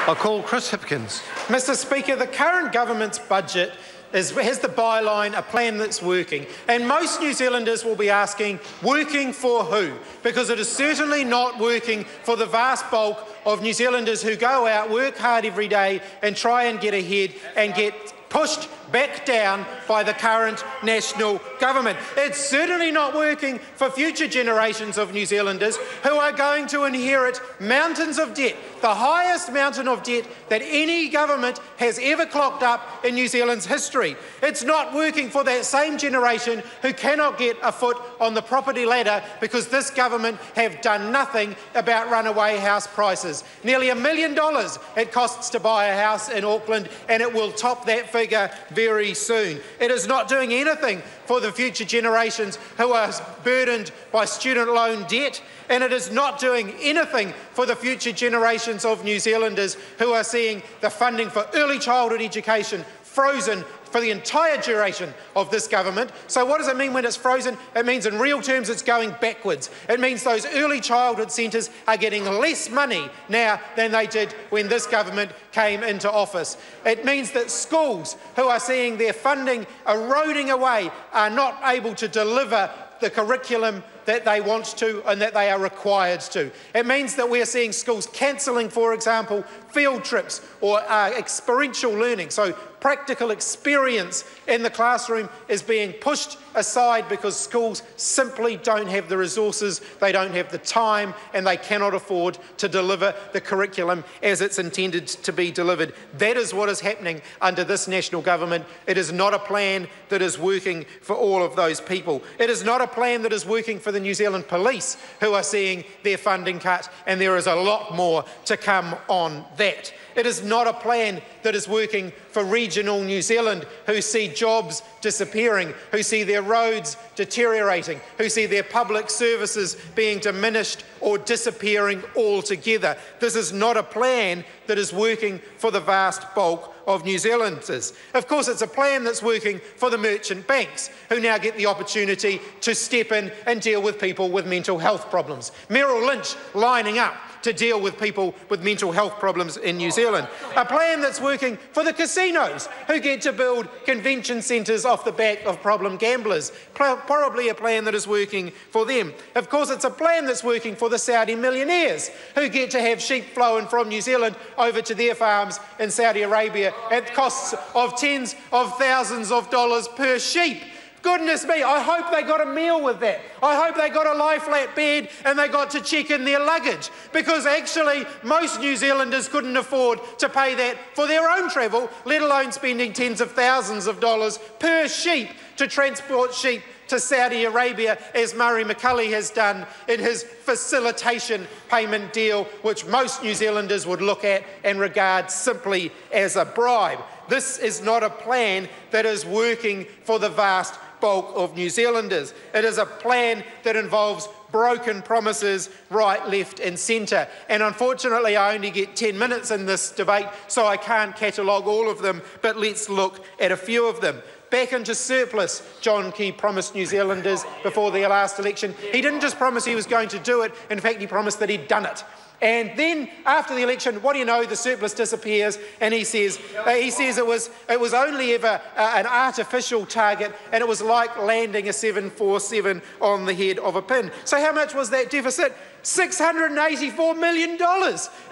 I call Chris Hipkins. Mr Speaker, the current government's budget has the byline, a plan that's working. And most New Zealanders will be asking, working for who? Because it is certainly not working for the vast bulk of New Zealanders who go out, work hard every day and try and get ahead and get pushed back down by the current national government. It's certainly not working for future generations of New Zealanders who are going to inherit mountains of debt, the highest mountain of debt that any government has ever clocked up in New Zealand's history. It's not working for that same generation who cannot get a foot on the property ladder because this government have done nothing about runaway house prices. Nearly $1 million it costs to buy a house in Auckland, and it will top that figure very soon. It is not doing anything for the future generations who are burdened by student loan debt, and it is not doing anything for the future generations of New Zealanders who are seeing the funding for early childhood education frozen for the entire duration of this government. So what does it mean when it's frozen? It means in real terms it's going backwards. It means those early childhood centres are getting less money now than they did when this government came into office. It means that schools who are seeing their funding eroding away are not able to deliver the curriculum that they want to and that they are required to. It means that we are seeing schools cancelling, for example, field trips or experiential learning. So practical experience in the classroom is being pushed aside because schools simply don't have the resources, they don't have the time, and they cannot afford to deliver the curriculum as it's intended to be delivered. That is what is happening under this national government. It is not a plan that is working for all of those people. It is not a plan that is working for the New Zealand Police, who are seeing their funding cut, and there is a lot more to come on that. It is not a plan that is working for regional New Zealand, who see jobs disappearing, who see their roads deteriorating, who see their public services being diminished or disappearing altogether. This is not a plan that is working for the vast bulk of New Zealanders. Of course, it's a plan that's working for the merchant banks, who now get the opportunity to step in and deal with people with mental health problems. Merrill Lynch lining up to deal with people with mental health problems in New Zealand. A plan that's working for the casinos, who get to build convention centres off the back of problem gamblers. Probably a plan that is working for them. Of course, it's a plan that's working for the Saudi millionaires, who get to have sheep flown from New Zealand over to their farms in Saudi Arabia at costs of tens of thousands of dollars per sheep. Goodness me, I hope they got a meal with that. I hope they got a lie-flat bed and they got to check in their luggage, because actually most New Zealanders couldn't afford to pay that for their own travel, let alone spending tens of thousands of dollars per sheep to transport sheep to Saudi Arabia, as Murray McCully has done in his facilitation payment deal, which most New Zealanders would look at and regard simply as a bribe. This is not a plan that is working for the vast bulk of New Zealanders. It is a plan that involves broken promises right, left and centre. And unfortunately, I only get 10 minutes in this debate, so I can't catalogue all of them, but let's look at a few of them. Back into surplus, John Key promised New Zealanders before the last election. He didn't just promise he was going to do it, in fact he promised that he'd done it. And then after the election, what do you know, the surplus disappears, and he says it was only ever an artificial target, and it was like landing a 747 on the head of a pin. So how much was that deficit? $684 million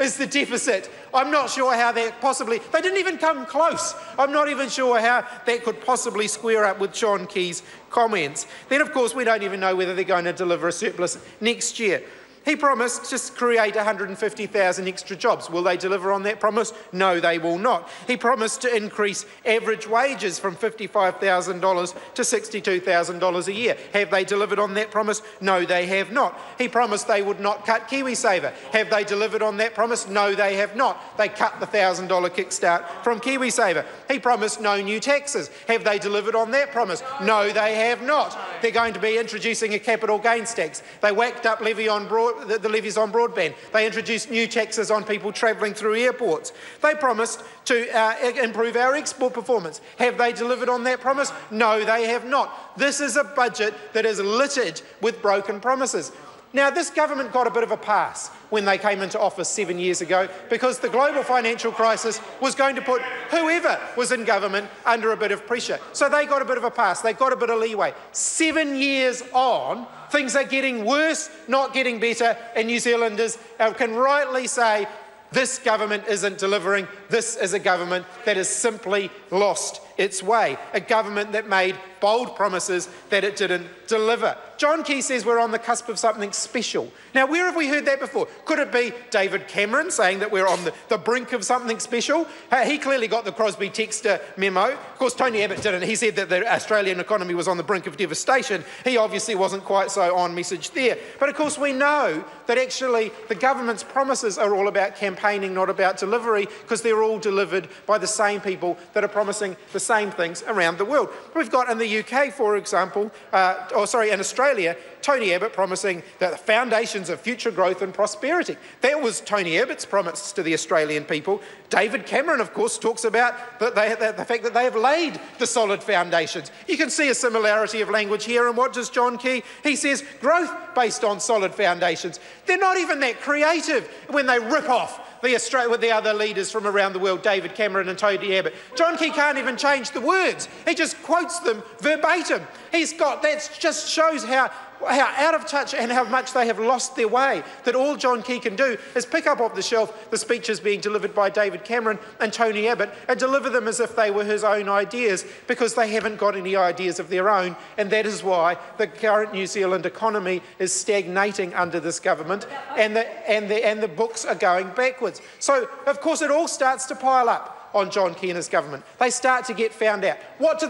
is the deficit. I'm not sure how that possibly, they didn't even come close. I'm not even sure how that could possibly square up with John Key's comments. Then of course we don't even know whether they're going to deliver a surplus next year. He promised to create 150,000 extra jobs. Will they deliver on that promise? No, they will not. He promised to increase average wages from $55,000 to $62,000 a year. Have they delivered on that promise? No, they have not. He promised they would not cut KiwiSaver. Have they delivered on that promise? No, they have not. They cut the $1,000 kickstart from KiwiSaver. He promised no new taxes. Have they delivered on that promise? No, they have not. They're going to be introducing a capital gains tax. They whacked up the levies on broadband. They introduced new taxes on people travelling through airports. They promised to improve our export performance. Have they delivered on that promise? No, they have not. This is a budget that is littered with broken promises. Now, this government got a bit of a pass when they came into office 7 years ago because the global financial crisis was going to put whoever was in government under a bit of pressure. So they got a bit of a pass. They got a bit of leeway. 7 years on, things are getting worse, not getting better, and New Zealanders can rightly say, this government isn't delivering. This is a government that has simply lost its way, a government that made bold promises that it didn't deliver. John Key says we're on the cusp of something special. Now, where have we heard that before? Could it be David Cameron saying that we're on the brink of something special? He clearly got the Crosby-Textor memo. Of course, Tony Abbott didn't. He said that the Australian economy was on the brink of devastation. He obviously wasn't quite so on message there. But of course, we know that actually the government's promises are all about campaigning, not about delivery, because they're all delivered by the same people that are promising the same things around the world. We've got in the UK, for example, in Australia, Tony Abbott promising that the foundations of future growth and prosperity. That was Tony Abbott's promise to the Australian people. David Cameron, of course, talks about the fact that they have laid the solid foundations. You can see a similarity of language here. And what does John Key? He says growth based on solid foundations. They're not even that creative when they rip off the other leaders from around the world, David Cameron and Tony Abbott. John Key can't even change the words. He just quotes them verbatim. That just shows how out of touch and how much they have lost their way, that all John Key can do is pick up off the shelf the speeches being delivered by David Cameron and Tony Abbott and deliver them as if they were his own ideas, because they haven't got any ideas of their own, and that is why the current New Zealand economy is stagnating under this government, and the books are going backwards. So, of course, it all starts to pile up on John Key and his government. They start to get found out. What do?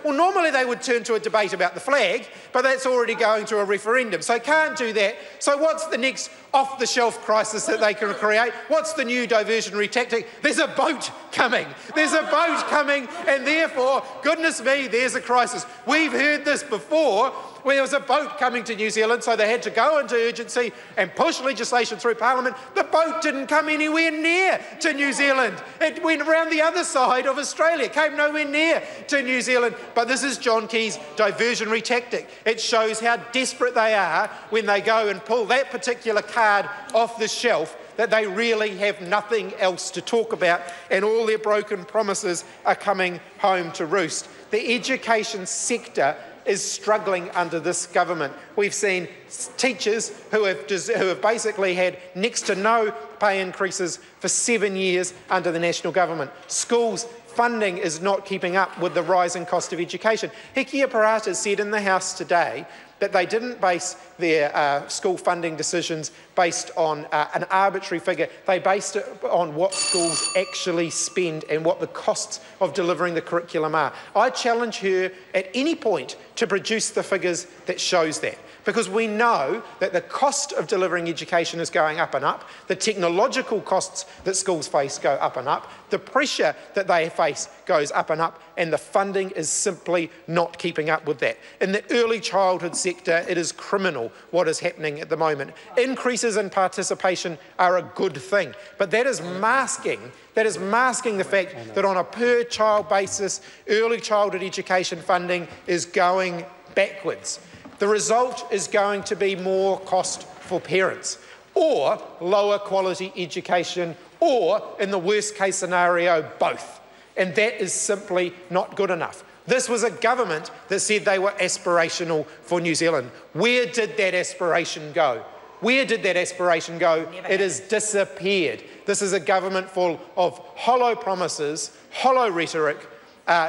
Well, normally they would turn to a debate about the flag, but that's already going to a referendum, so can't do that. So what's the next off-the-shelf crisis that they can create? What's the new diversionary tactic? There's a boat coming. There's a boat coming, and therefore, goodness me, there's a crisis. We've heard this before, where there was a boat coming to New Zealand, so they had to go into urgency and push legislation through Parliament. The boat didn't come anywhere near to New Zealand. It went around the other side of Australia, came nowhere near to New Zealand. But this is John Key's diversionary tactic. It shows how desperate they are when they go and pull that particular card off the shelf, that they really have nothing else to talk about, and all their broken promises are coming home to roost. The education sector is struggling under this government. We've seen teachers who have basically had next to no pay increases for 7 years under the national government. Schools funding is not keeping up with the rising cost of education. Hekia Parata said in the House today that they didn't base their school funding decisions based on an arbitrary figure. They based it on what schools actually spend and what the costs of delivering the curriculum are. I challenge her at any point to produce the figures that shows that, because we know that the cost of delivering education is going up and up, the technological costs that schools face go up and up, the pressure that they face goes up and up, and the funding is simply not keeping up with that. In the early childhood sector, it is criminal what is happening at the moment. Increases in participation are a good thing, but that is masking the fact that on a per-child basis, early childhood education funding is going backwards. The result is going to be more cost for parents, or lower quality education, or, in the worst case scenario, both. And that is simply not good enough. This was a government that said they were aspirational for New Zealand. Where did that aspiration go? Where did that aspiration go? It has disappeared. This is a government full of hollow promises, hollow rhetoric,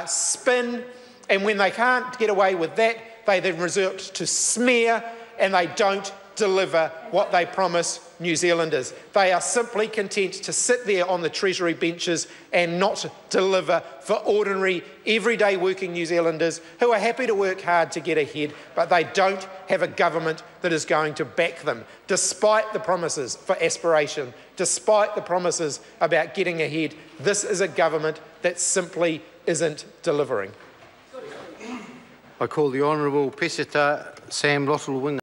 spin, and when they can't get away with that, they then resort to smear, and they don't deliver what they promise New Zealanders. They are simply content to sit there on the Treasury benches and not deliver for ordinary, everyday working New Zealanders who are happy to work hard to get ahead, but they don't have a government that is going to back them, despite the promises for aspiration, despite the promises about getting ahead. This is a government that simply isn't delivering. I call the Honourable Peseta Sam Lottle-Winga.